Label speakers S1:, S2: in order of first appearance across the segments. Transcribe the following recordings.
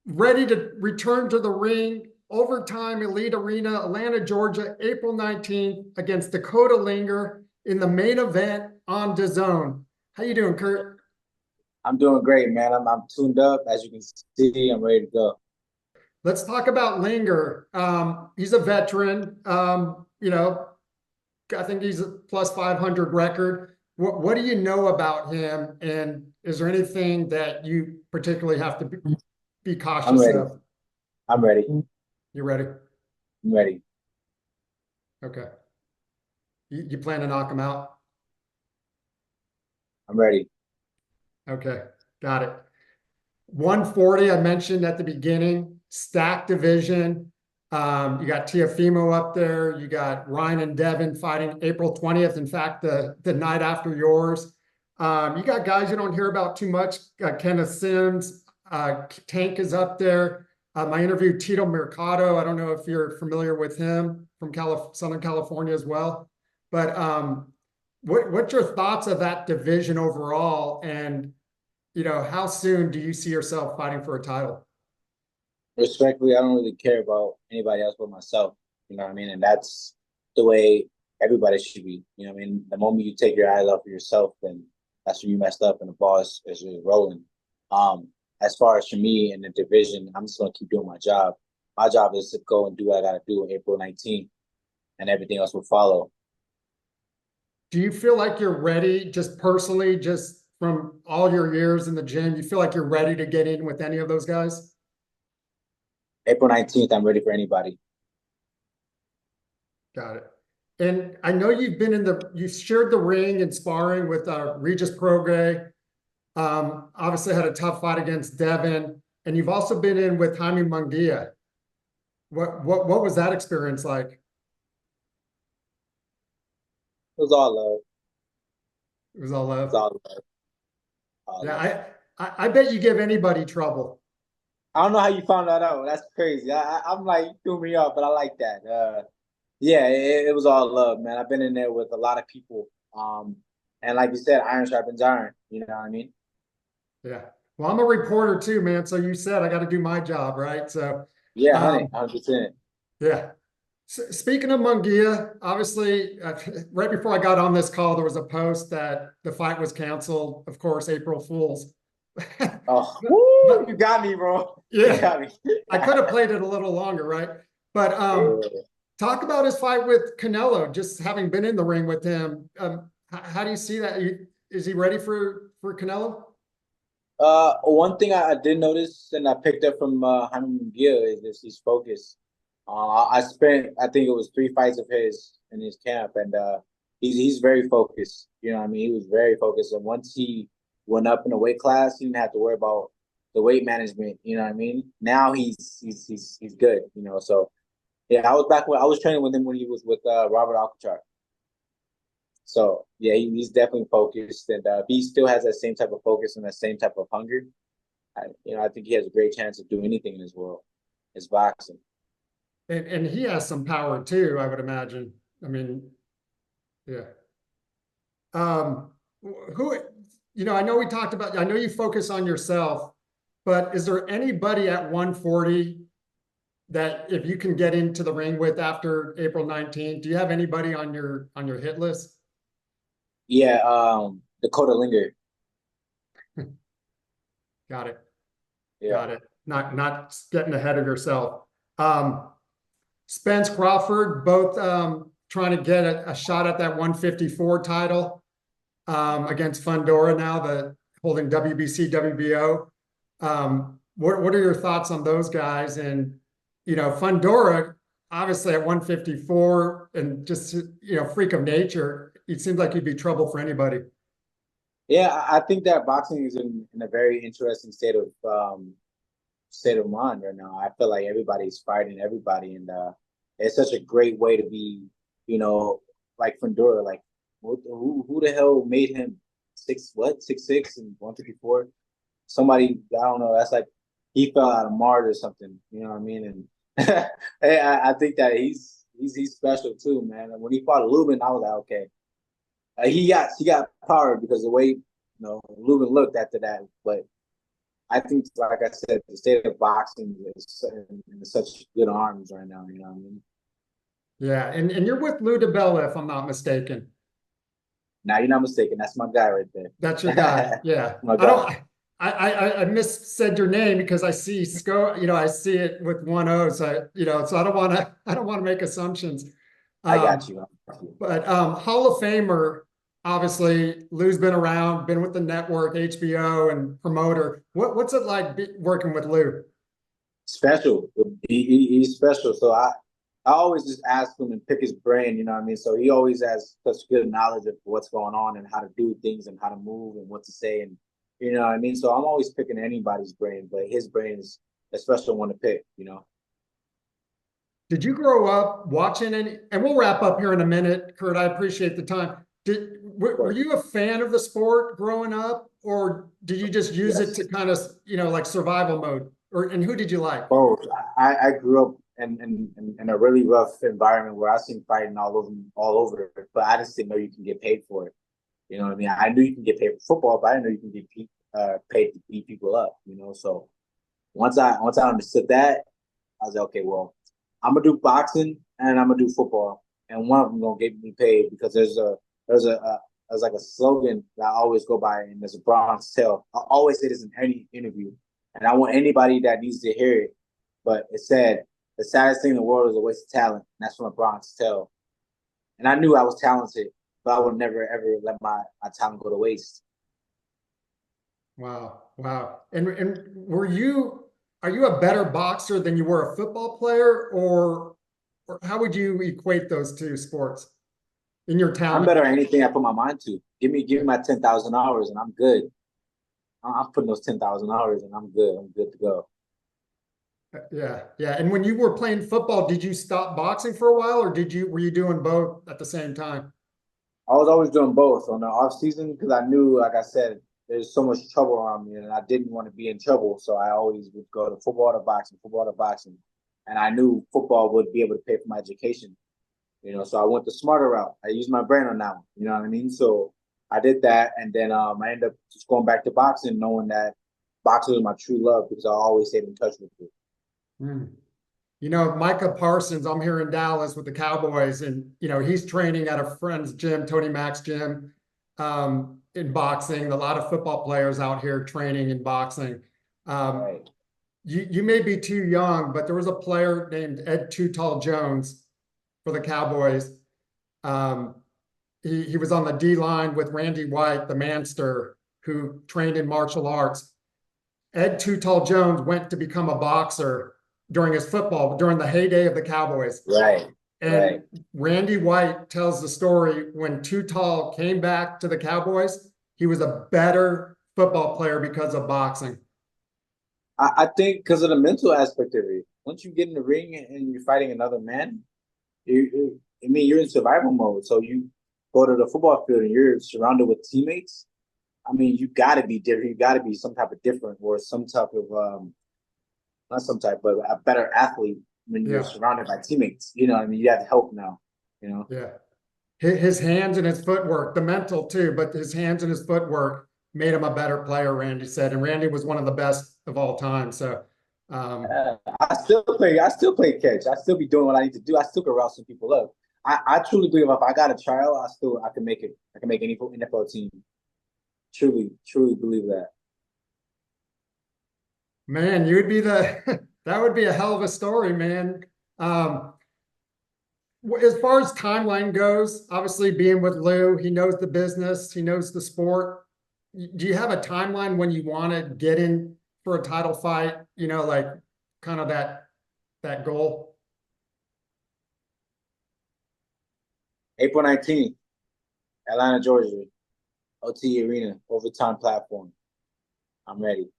S1: ready to return to the ring, overtime, Elite Arena, Atlanta, Georgia, April 19th against Dakota Linger in the main event on DAZN. How you doing, Kurt?
S2: I'm doing great, man. I'm tuned up. As you can see, I'm ready to go.
S1: Let's talk about Linger. He's a veteran. I think he's a plus 500 record. What do you know about him? And is there anything that you particularly have to be
S2: I'm
S1: cautious
S2: ready.
S1: of?
S2: I'm ready.
S1: You ready?
S2: I'm ready.
S1: Okay. You plan to knock him out?
S2: I'm ready.
S1: Okay. Got it. 140, I mentioned at the beginning, stacked division. You got Tiafimo up there. You got Ryan and Devin fighting April 20th. In fact, the night after yours. You got guys you don't hear about too much. Kenneth Sims, Tank is up there. I interviewed Tito Mercado. I don't know if you're familiar with him from Southern California as well. But what's your thoughts of that division overall? And how soon do you see yourself fighting for a title?
S2: Respectfully, I don't really care about anybody else but myself. You know what I mean? And that's the way everybody should be. You know what I mean? The moment you take your eyes off of yourself, then that's when you messed up and the ball is really rolling. Um, as far as for me in the division, I'm just gonna keep doing my job. My job is to go and do what I gotta do on April 19th, and everything else will follow.
S1: Do you feel like you're ready, just personally, just from all your years in the gym, you feel like you're ready to get in with any of those guys?
S2: April 19th, I'm ready for anybody.
S1: Got it. And I know you shared the ring and sparring with Regis Prograis. Obviously had a tough fight against Devin, and you've also been in with Jaime Munguia. What was that experience like?
S2: It was all love.
S1: It was all
S2: It was
S1: love.
S2: all love. All
S1: Yeah,
S2: love.
S1: I bet you give anybody trouble.
S2: I don't know how you found that out. That's crazy. I'm like, you threw me off, but I like that. Yeah, it was all love, man. I've been in there with a lot of people. And like you said, iron sharpens iron. You know what I mean?
S1: Yeah. Well, I'm a reporter too, man. So you said I got to do my job, right? So,
S2: Yeah, honey,
S1: um,
S2: 100%.
S1: yeah. Speaking of Mungia, obviously, right before I got on this call, there was a post that the fight was canceled. Of course, April Fools.
S2: Oh,
S1: but,
S2: woo,
S1: but
S2: you got me, bro. You
S1: yeah,
S2: got me.
S1: I could have played it a little longer, right? But
S2: Yeah.
S1: talk about his fight with Canelo. Just having been in the ring with him, how do you see that? Is he ready for Canelo?
S2: One thing I did notice and I picked up from Jaime Munguia is this he's focused. I spent I think it was 3 fights of his in his camp, and he's very focused. You know what I mean? He was very focused, and once he went up in the weight class, he didn't have to worry about the weight management. You know what I mean? Now he's good. You know, so yeah, I was back when I was training with him when he was with Robert Alcantara. So yeah, he's definitely focused, and he still has that same type of focus and that same type of hunger. I think he has a great chance of doing anything in this world. It's boxing.
S1: And he has some power too, I would imagine. I mean, yeah. Um, who, I know we talked about, I know you focus on yourself, but is there anybody at 140 that if you can get into the ring with after April 19th, do you have anybody on your hit list?
S2: Yeah, Dakota Linger.
S1: Got it.
S2: Yeah.
S1: Got it. Not getting ahead of yourself. Um, Spence Crawford, both trying to get a shot at that 154 title against Fundora now, the holding WBC, WBO. What are your thoughts on those guys? And, Fundora, obviously at 154 and just, freak of nature, it seems like he'd be trouble for anybody.
S2: Yeah, I think that boxing is in a very interesting state of mind right now. I feel like everybody's fighting everybody, and it's such a great way to be, you know, like Fundora. Like, who the hell made him 6'6" and 154? Somebody, I don't know. That's like he fell out of Mars or something. You know what I mean? And I think that he's special too, man. And when he fought Lubin, I was like, okay, he got power because the way Lubin looked after that. But I think, like I said, the state of boxing is in such good arms right now. You know what I mean?
S1: Yeah, and you're with Lou DiBella, if I'm not mistaken.
S2: Now you're not mistaken. That's my guy right there.
S1: That's your guy. Yeah.
S2: My
S1: I
S2: guy.
S1: don't I missaid your name because I see I see it with one O. So, so I don't want to make assumptions.
S2: I got
S1: Um,
S2: you.
S1: but Hall of Famer, obviously, Lou's been around, been with the network, HBO, and promoter. What's it like working with Lou?
S2: Special. He's special. So I always just ask him and pick his brain, you know what I mean? So he always has such good knowledge of what's going on and how to do things and how to move and what to say, and you know what I mean? So I'm always picking anybody's brain, but his brain is a special one to pick, you know?
S1: Did you grow up watching any, and we'll wrap up here in a minute, Kurt, I appreciate the time. Were you a fan of the sport growing up, or did you just use it
S2: Yes.
S1: to kind of, like survival mode? And who did you like?
S2: Both. I grew up in a really rough environment where I seen fighting all over, but I just didn't know you can get paid for it. You know what I mean? I knew you can get paid for football, but I didn't know you can get paid to beat people up, you know? So once I understood that, I was like, okay, well, I'm gonna do boxing and I'm gonna do football, and one of them gonna get me paid because there's like a slogan that I always go by, and there's a Bronx tale. I always say this in any interview, and I want anybody that needs to hear it. But it said, the saddest thing in the world is a waste of talent, and that's from a Bronx tale. And I knew I was talented, but I would never ever let my talent go to waste.
S1: Wow, wow. And are you a better boxer than you were a football player, or how would you equate those two sports in your
S2: I'm
S1: talent?
S2: better at anything I put my mind to. Give me my 10,000 hours, and I'm good. I'm putting those 10,000 hours, and I'm good. I'm good to go.
S1: Yeah, yeah. And when you were playing football, did you stop boxing for a while, or were you doing both at the same time?
S2: I was always doing both on the off season because I knew, like I said, there's so much trouble around me, and I didn't want to be in trouble. So I always would go to football to boxing, and I knew football would be able to pay for my education. You know, so I went the smarter route. I used my brain on that one. You know what I mean? So I did that, and then I ended up just going back to boxing, knowing that boxing was my true love because I always stayed in touch with it.
S1: Hmm. Micah Parsons, I'm here in Dallas with the Cowboys, and he's training at a friend's gym, Tony Mack's gym, in boxing. A lot of football players out here training in boxing. Um,
S2: Right.
S1: you may be too young, but there was a player named Ed Too Tall Jones for the Cowboys. Um, he was on the D line with Randy White, the Manster, who trained in martial arts. Ed Too Tall Jones went to become a boxer during the heyday of the Cowboys.
S2: Right.
S1: And
S2: Right.
S1: Randy White tells the story when Too Tall came back to the Cowboys, he was a better football player because of boxing.
S2: I think because of the mental aspect of it. Once you get in the ring and you're fighting another man, I mean, you're in survival mode. So you go to the football field and you're surrounded with teammates. I mean, you got to be different. You got to be some type of different or some type of not some type, but a better athlete when you're
S1: Yeah,
S2: surrounded by teammates. You know, what I mean, you have help now. You know,
S1: yeah. His hands and his footwork, the mental too, but his hands and his footwork made him a better player, Randy said. And Randy was one of the best of all time. So,
S2: I still play. I still play catch. I still be doing what I need to do. I still can route some people up. I truly believe if I got a trial, I can make it. I can make any NFL team. Truly believe that.
S1: man, you would be that would be a hell of a story, man. Um, as far as timeline goes, obviously being with Lou, he knows the business, he knows the sport. Do you have a timeline when you want to get in for a title fight? Like kind of that goal.
S2: April 19th, Atlanta, Georgia, OT Arena, overtime platform. I'm ready.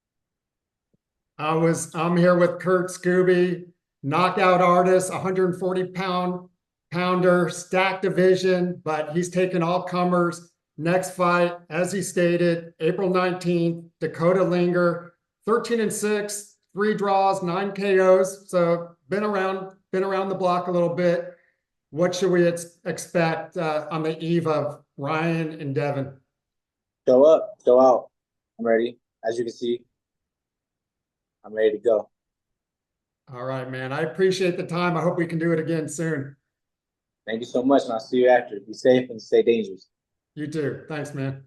S1: I'm here with Kurt Scoby, knockout artist, 140-pounder, stacked division, but he's taking all comers. Next fight, as he stated, April 19th, Dakota Linger, 13-6, 3 draws, 9 KOs. So been around the block a little bit. What should we expect on the eve of Ryan and Devin?
S2: Show up, show out. I'm ready. As you can see, I'm ready to go.
S1: All right, man. I appreciate the time. I hope we can do it again soon.
S2: Thank you so much, and I'll see you after. Be safe and stay dangerous.
S1: You too. Thanks, man.